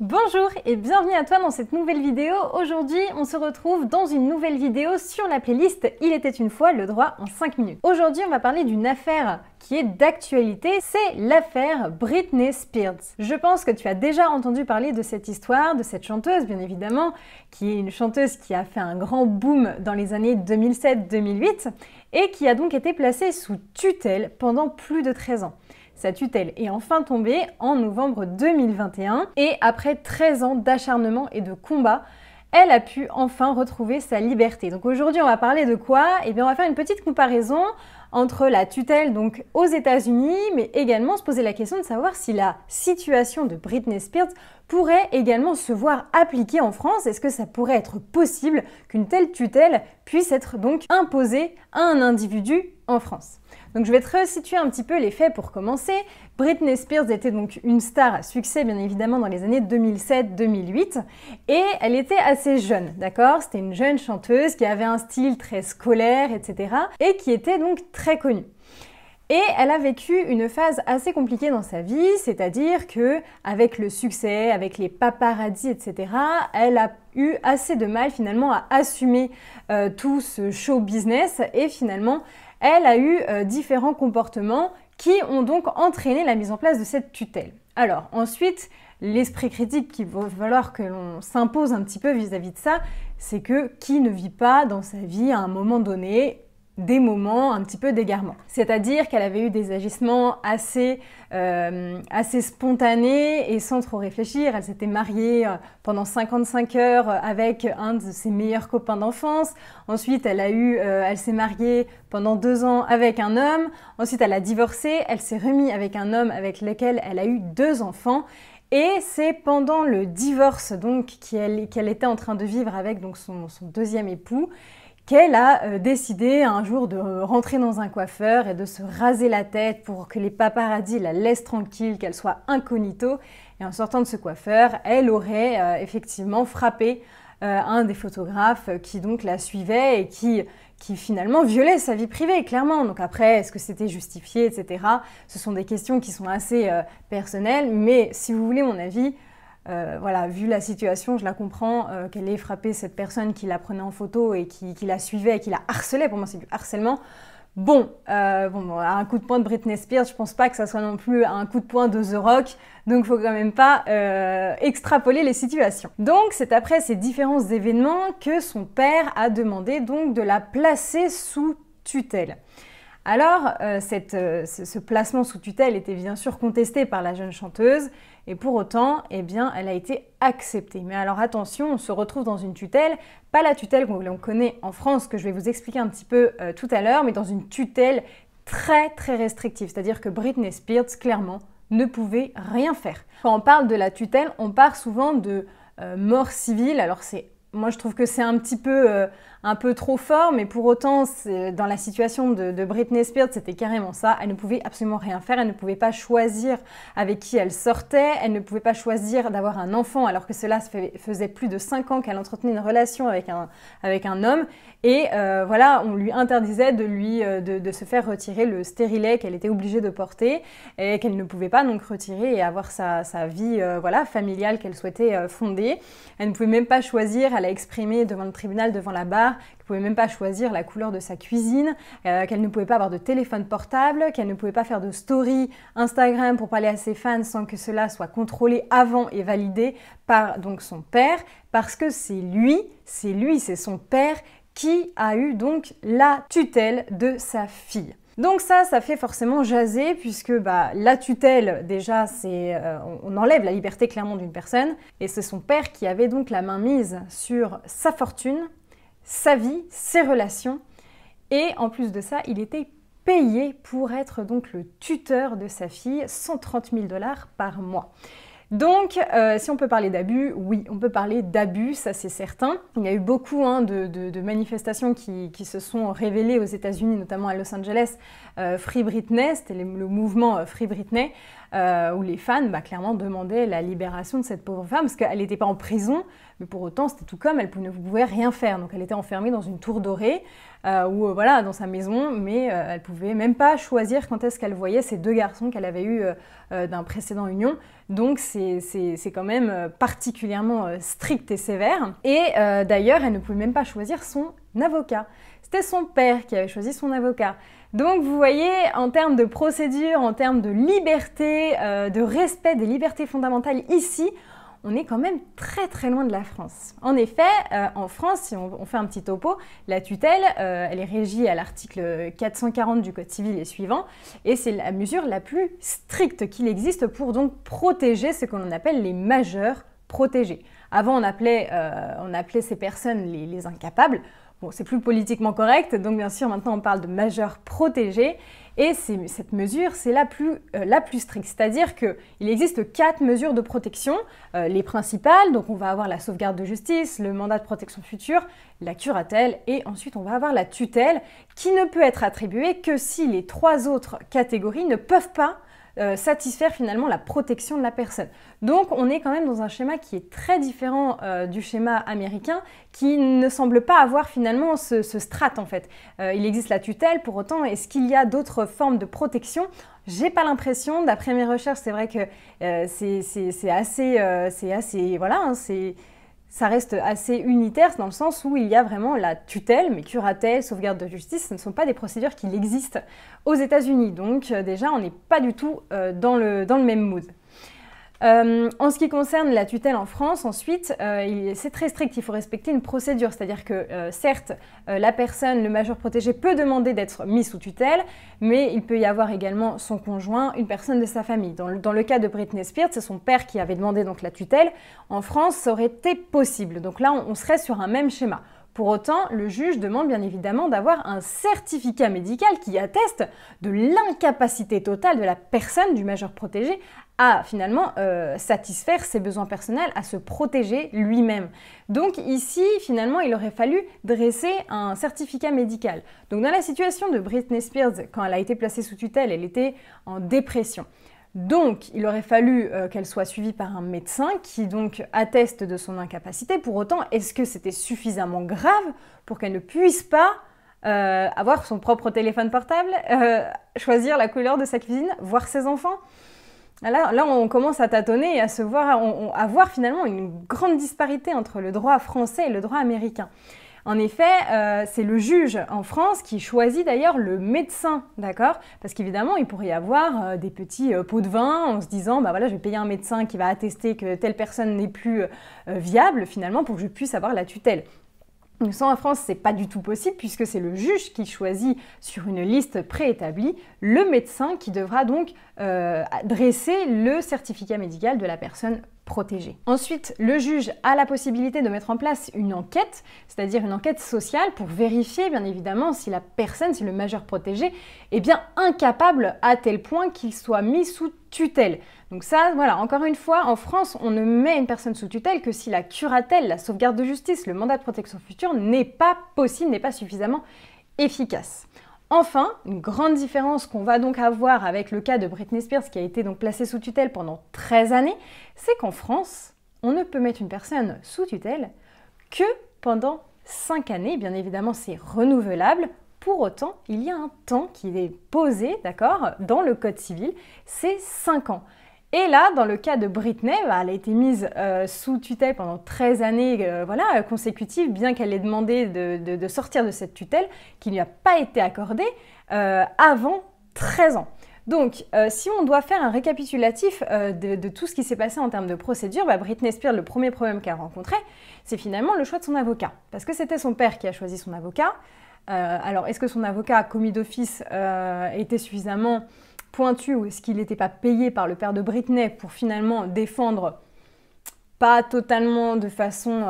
Bonjour et bienvenue à toi dans cette nouvelle vidéo. Aujourd'hui, on se retrouve dans une nouvelle vidéo sur la playlist Il était une fois le droit en 5 minutes. Aujourd'hui, on va parler d'une affaire qui est d'actualité, c'est l'affaire Britney Spears. Je pense que tu as déjà entendu parler de cette histoire, de cette chanteuse bien évidemment, qui est une chanteuse qui a fait un grand boom dans les années 2007-2008 et qui a donc été placée sous tutelle pendant plus de 13 ans. Sa tutelle est enfin tombée en novembre 2021 et après 13 ans d'acharnement et de combat, elle a pu enfin retrouver sa liberté. Donc aujourd'hui, on va parler de quoi? Eh bien, on va faire une petite comparaison entre la tutelle donc aux États-Unis, mais également se poser la question de savoir si la situation de Britney Spears pourrait également se voir appliquée en France. Est-ce que ça pourrait être possible qu'une telle tutelle puisse être donc imposée à un individu en France? Donc je vais te resituer un petit peu les faits pour commencer. Britney Spears était donc une star à succès bien évidemment dans les années 2007-2008 et elle était assez jeune, d'accord? C'était une jeune chanteuse qui avait un style très scolaire, etc. et qui était donc très connue. Et elle a vécu une phase assez compliquée dans sa vie, c'est-à-dire que avec le succès, avec les paparazzis, etc., elle a eu assez de mal finalement à assumer tout ce show business et finalement elle a eu différents comportements qui ont donc entraîné la mise en place de cette tutelle. Alors ensuite, l'esprit critique qu'il va falloir que l'on s'impose un petit peu vis-à-vis de ça, c'est que qui ne vit pas dans sa vie à un moment donné des moments un petit peu d'égarement. C'est-à-dire qu'elle avait eu des agissements assez spontanés et sans trop réfléchir. Elle s'était mariée pendant 55 heures avec un de ses meilleurs copains d'enfance. Ensuite, elle s'est mariée pendant 2 ans avec un homme. Ensuite, elle a divorcé. Elle s'est remise avec un homme avec lequel elle a eu 2 enfants. Et c'est pendant le divorce donc qu'elle était en train de vivre avec donc son deuxième époux qu'elle a décidé un jour de rentrer dans un coiffeur et de se raser la tête pour que les paparazzis la laissent tranquille, qu'elle soit incognito. Et en sortant de ce coiffeur, elle aurait effectivement frappé un des photographes qui donc la suivait et qui finalement violait sa vie privée, clairement. Donc après, est-ce que c'était justifié, etc. Ce sont des questions qui sont assez personnelles, mais si vous voulez mon avis, voilà, vu la situation, je la comprends qu'elle ait frappé cette personne qui la prenait en photo et qui la suivait et qui la harcelait. Pour moi, c'est du harcèlement. Bon, un coup de poing de Britney Spears, je pense pas que ça soit non plus un coup de poing de The Rock, donc faut quand même pas extrapoler les situations. Donc c'est après ces différents événements que son père a demandé donc de la placer sous tutelle. Alors, ce placement sous tutelle était bien sûr contesté par la jeune chanteuse et pour autant, eh bien, elle a été acceptée. Mais alors attention, on se retrouve dans une tutelle, pas la tutelle qu'on connaît en France, que je vais vous expliquer un petit peu tout à l'heure, mais dans une tutelle très très restrictive. C'est-à-dire que Britney Spears, clairement, ne pouvait rien faire. Quand on parle de la tutelle, on parle souvent de mort civile. Alors moi, je trouve que c'est un peu trop fort, mais pour autant, dans la situation de Britney Spears, c'était carrément ça. Elle ne pouvait absolument rien faire, elle ne pouvait pas choisir avec qui elle sortait, elle ne pouvait pas choisir d'avoir un enfant, alors que cela faisait plus de 5 ans qu'elle entretenait une relation avec un homme. Et voilà, on lui interdisait de se faire retirer le stérilet qu'elle était obligée de porter et qu'elle ne pouvait pas donc retirer et avoir sa vie voilà, familiale qu'elle souhaitait fonder. Elle ne pouvait même pas choisir, elle a exprimé devant le tribunal, devant la barre, qu'elle ne pouvait même pas choisir la couleur de sa cuisine, qu'elle ne pouvait pas avoir de téléphone portable, qu'elle ne pouvait pas faire de story Instagram pour parler à ses fans sans que cela soit contrôlé avant et validé par donc son père, parce que c'est son père qui a eu donc la tutelle de sa fille. Donc ça fait forcément jaser puisque la tutelle, déjà, on enlève la liberté clairement d'une personne et c'est son père qui avait donc la main mise sur sa fortune, sa vie, ses relations et en plus de ça, il était payé pour être donc le tuteur de sa fille, 130 000 $ par mois. Donc, si on peut parler d'abus, oui, on peut parler d'abus, ça c'est certain. Il y a eu beaucoup de manifestations qui se sont révélées aux États-Unis, notamment à Los Angeles, Free Britney, c'était le mouvement Free Britney, où les fans clairement demandaient la libération de cette pauvre femme, parce qu'elle n'était pas en prison, mais pour autant c'était tout comme, elle ne pouvait rien faire. Donc elle était enfermée dans une tour dorée, ou voilà, dans sa maison, mais elle ne pouvait même pas choisir quand est-ce qu'elle voyait ces 2 garçons qu'elle avait eus d'un précédent union. Donc c'est quand même particulièrement strict et sévère. Et d'ailleurs, elle ne pouvait même pas choisir son avocat. C'était son père qui avait choisi son avocat. Donc vous voyez, en termes de procédure, en termes de liberté, de respect des libertés fondamentales ici, on est quand même très très loin de la France. En effet, en France, si on fait un petit topo, la tutelle, elle est régie à l'article 440 du Code civil et suivant, et c'est la mesure la plus stricte qu'il existe pour donc protéger ce que l'on appelle les majeurs protégés. Avant, on appelait ces personnes les incapables. Bon, c'est plus politiquement correct, donc bien sûr, maintenant on parle de majeurs protégés. Et cette mesure, c'est la plus stricte. C'est-à-dire qu'il existe 4 mesures de protection, les principales. Donc on va avoir la sauvegarde de justice, le mandat de protection future, la curatelle, et ensuite on va avoir la tutelle, qui ne peut être attribuée que si les 3 autres catégories ne peuvent pas satisfaire finalement la protection de la personne. Donc on est quand même dans un schéma qui est très différent du schéma américain, qui ne semble pas avoir finalement ce strat en fait. Il existe la tutelle, pour autant, est-ce qu'il y a d'autres formes de protection? J'ai pas l'impression, d'après mes recherches, c'est vrai que c'est assez voilà, hein, ça reste assez unitaire dans le sens où il y a vraiment la tutelle, mais curatelle, sauvegarde de justice, ce ne sont pas des procédures qui existent aux États-Unis. Donc déjà, on n'est pas du tout dans le même mood. En ce qui concerne la tutelle en France, ensuite, c'est très strict, il faut respecter une procédure, c'est-à-dire que certes, la personne, le majeur protégé peut demander d'être mis sous tutelle, mais il peut y avoir également son conjoint, une personne de sa famille. Dans le cas de Britney Spears, c'est son père qui avait demandé donc la tutelle. En France, ça aurait été possible, donc là, on serait sur un même schéma. Pour autant, le juge demande bien évidemment d'avoir un certificat médical qui atteste de l'incapacité totale de la personne, du majeur protégé, à finalement satisfaire ses besoins personnels, à se protéger lui-même. Donc ici, finalement, il aurait fallu dresser un certificat médical. Donc dans la situation de Britney Spears, quand elle a été placée sous tutelle, elle était en dépression. Donc, il aurait fallu qu'elle soit suivie par un médecin qui donc atteste de son incapacité. Pour autant, est-ce que c'était suffisamment grave pour qu'elle ne puisse pas avoir son propre téléphone portable, choisir la couleur de sa cuisine, voir ses enfants? Là, on commence à tâtonner et à voir finalement une grande disparité entre le droit français et le droit américain. En effet, c'est le juge en France qui choisit d'ailleurs le médecin, d'accord? Parce qu'évidemment, il pourrait y avoir des petits pots de vin en se disant, bah voilà, je vais payer un médecin qui va attester que telle personne n'est plus viable finalement pour que je puisse avoir la tutelle. Ça, en France, c'est pas du tout possible puisque c'est le juge qui choisit sur une liste préétablie le médecin qui devra donc dresser le certificat médical de la personne protégée. Ensuite, le juge a la possibilité de mettre en place une enquête, c'est-à-dire une enquête sociale pour vérifier bien évidemment si la personne, si le majeur protégé est bien incapable à tel point qu'il soit mis sous tutelle. Donc ça, voilà, encore une fois, en France, on ne met une personne sous tutelle que si la curatelle, la sauvegarde de justice, le mandat de protection future n'est pas possible, n'est pas suffisamment efficace. Enfin, une grande différence qu'on va donc avoir avec le cas de Britney Spears qui a été donc placée sous tutelle pendant 13 années, c'est qu'en France, on ne peut mettre une personne sous tutelle que pendant 5 années. Bien évidemment, c'est renouvelable. Pour autant, il y a un temps qui est posé, d'accord, dans le Code civil, c'est 5 ans. Et là, dans le cas de Britney, elle a été mise sous tutelle pendant 13 années consécutives, bien qu'elle ait demandé de sortir de cette tutelle, qui ne lui a pas été accordée avant 13 ans. Donc, si on doit faire un récapitulatif de tout ce qui s'est passé en termes de procédure, Britney Spears, le premier problème qu'elle a rencontré, c'est finalement le choix de son avocat. Parce que c'était son père qui a choisi son avocat. Alors, est-ce que son avocat, commis d'office, était suffisamment pointu ou est-ce qu'il n'était pas payé par le père de Britney pour finalement défendre pas totalement de façon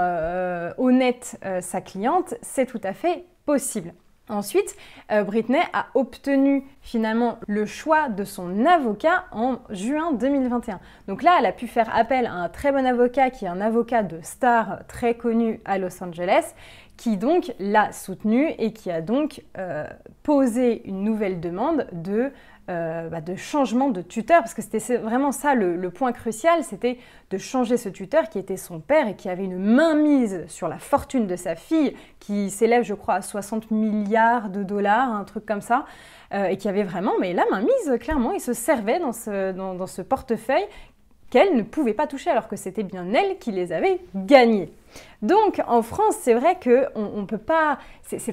honnête sa cliente? C'est tout à fait possible. Ensuite, Britney a obtenu finalement le choix de son avocat en juin 2021. Donc là, elle a pu faire appel à un très bon avocat qui est un avocat de star très connu à Los Angeles, qui donc l'a soutenu et qui a donc posé une nouvelle demande de changement de tuteur, parce que c'était vraiment ça le point crucial, c'était de changer ce tuteur qui était son père et qui avait une mainmise sur la fortune de sa fille, qui s'élève je crois à 60 milliards de dollars, un truc comme ça, et qui avait vraiment la mainmise, clairement, il se servait dans ce portefeuille qu'elle ne pouvait pas toucher alors que c'était bien elle qui les avait gagnés. Donc en France, c'est vrai qu'on peut pas, c'est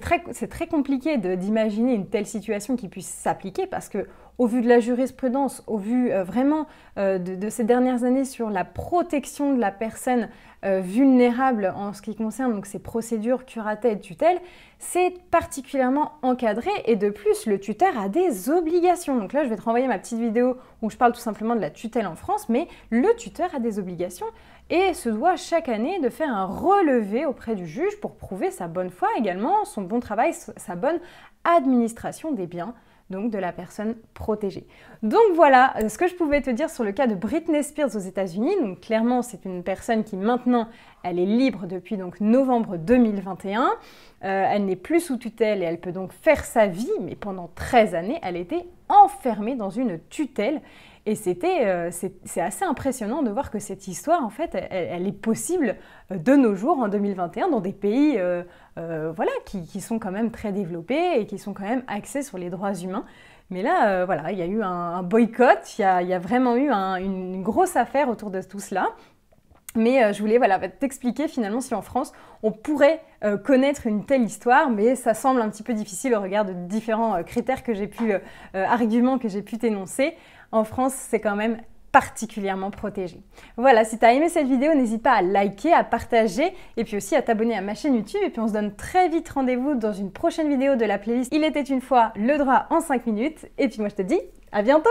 très compliqué d'imaginer une telle situation qui puisse s'appliquer parce que au vu de la jurisprudence, au vu vraiment de ces dernières années sur la protection de la personne vulnérable en ce qui concerne donc ces procédures curatelle et tutelle, c'est particulièrement encadré et de plus le tuteur a des obligations. Donc là je vais te renvoyer ma petite vidéo où je parle tout simplement de la tutelle en France, mais le tuteur a des obligations et se doit chaque année de faire un relevé auprès du juge pour prouver sa bonne foi également, son bon travail, sa bonne administration des biens donc de la personne protégée. Donc voilà ce que je pouvais te dire sur le cas de Britney Spears aux États-Unis. Donc clairement, c'est une personne qui maintenant, elle est libre depuis donc novembre 2021. Elle n'est plus sous tutelle et elle peut donc faire sa vie, mais pendant 13 années, elle était enfermée dans une tutelle. Et c'est assez impressionnant de voir que cette histoire, en fait, elle est possible de nos jours, en 2021, dans des pays qui sont quand même très développés et qui sont quand même axés sur les droits humains. Mais là, il y a eu un boycott, il y a vraiment eu une grosse affaire autour de tout cela. Mais je voulais t'expliquer finalement si en France, on pourrait connaître une telle histoire, mais ça semble un petit peu difficile au regard de différents critères que j'ai pu, arguments que j'ai pu t'énoncer. En France, c'est quand même particulièrement protégé. Voilà, si tu as aimé cette vidéo, n'hésite pas à liker, à partager et puis aussi à t'abonner à ma chaîne YouTube. Et puis on se donne très vite rendez-vous dans une prochaine vidéo de la playlist Il était une fois le droit en 5 minutes. Et puis moi je te dis à bientôt!